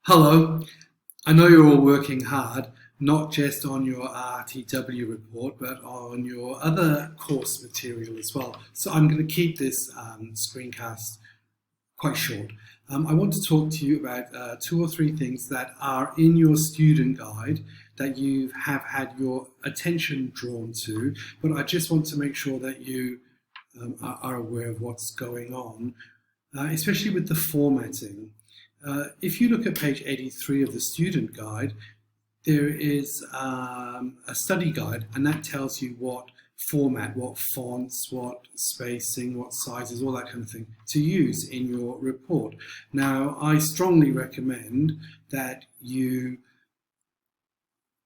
Hello, I know you're all working hard, not just on your RTW report, but on your other course material as well. So I'm going to keep this screencast quite short. I want to talk to you about two or three things that are in your student guide that you have had your attention drawn to, but I just want to make sure that you are aware of what's going on, especially with the formatting. If you look at page 83 of the student guide, there is a study guide, and that tells you what format, what fonts, what spacing, what sizes, all that kind of thing to use in your report. Now, I strongly recommend that you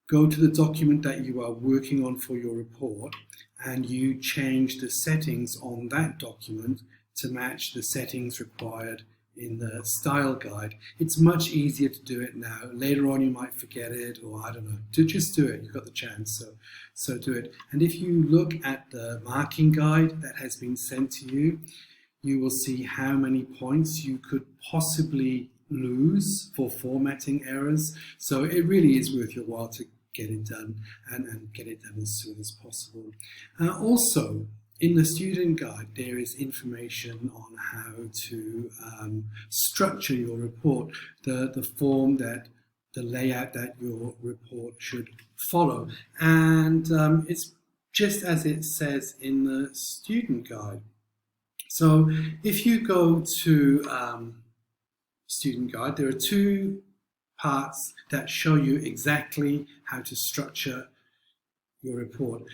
go to the document that you are working on for your report and you change the settings on that document to match the settings required in the style guide. It's much easier to do it now. Later on you might forget it, or I don't know. Just do it. You've got the chance, so do it. And if you look at the marking guide that has been sent to you, you will see how many points you could possibly lose for formatting errors. So it really is worth your while to get it done and get it done as soon as possible. Also, in the student guide, there is information on how to structure your report, the form that, the layout that your report should follow. And it's just as it says in the student guide. So if you go to student guide, there are two parts that show you exactly how to structure your report.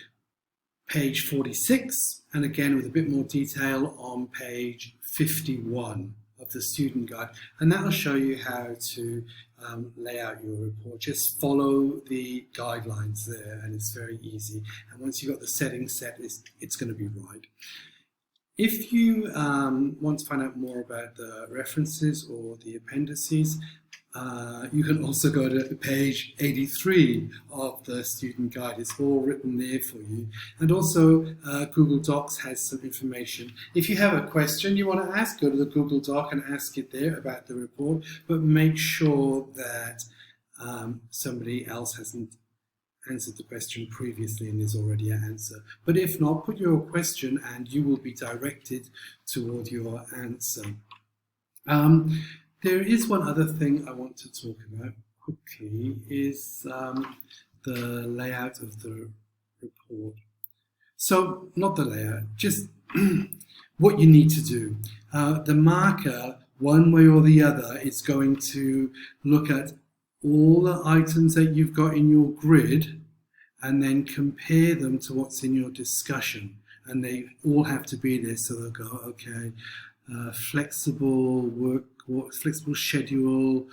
Page 46, and again with a bit more detail on page 51 of the student guide, and that will show you how to lay out your report. Just follow the guidelines there, and it's very easy. And once you've got the settings set, it's going to be right. If you want to find out more about the references or the appendices, you can also go to page 83 of the student guide. It's all written there for you. And also Google Docs has some information. If you have a question you want to ask, go to the Google Doc and ask it there about the report, but make sure that somebody else hasn't answered the question previously and there's already an answer. But if not, put your question and you will be directed toward your answer. There is one other thing I want to talk about quickly, is the layout of the report. So, not the layout, just what you need to do. The marker, one way or the other, is going to look at all the items that you've got in your grid and then compare them to what's in your discussion. And they all have to be there, so they'll go, okay, flexible schedule,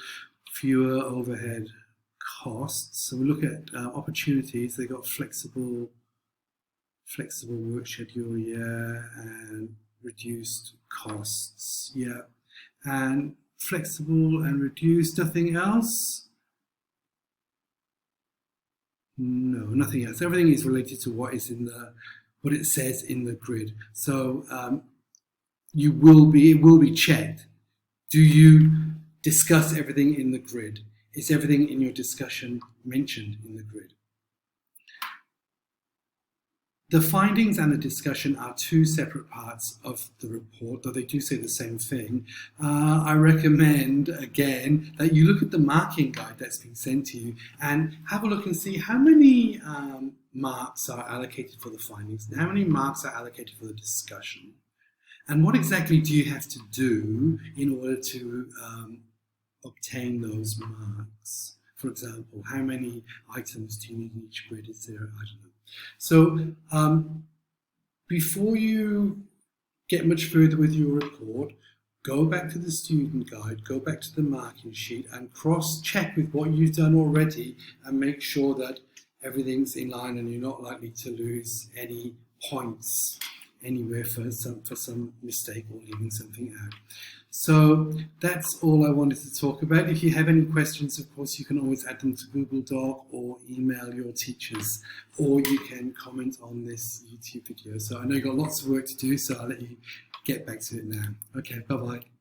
fewer overhead costs. So we look at opportunities. They got flexible work schedule, yeah, and reduced costs, yeah, and flexible and reduced. Nothing else? No, nothing else. Everything is related to what is in what it says in the grid. So it will be checked. Do you discuss everything in the grid? Is everything in your discussion mentioned in the grid? The findings and the discussion are two separate parts of the report, though they do say the same thing. I recommend, again, that you look at the marking guide that's been sent to you and have a look and see how many marks are allocated for the findings and how many marks are allocated for the discussion. And what exactly do you have to do in order to obtain those marks? For example, how many items do you need in each grid? Is there, I don't know. So before you get much further with your report, go back to the student guide, go back to the marking sheet and cross-check with what you've done already and make sure that everything's in line and you're not likely to lose any points anywhere for some mistake or leaving something out. So that's all I wanted to talk about. If you have any questions, of course, you can always add them to Google Doc or email your teachers, or you can comment on this YouTube video. So I know you've got lots of work to do, so I'll let you get back to it now. Okay, bye-bye.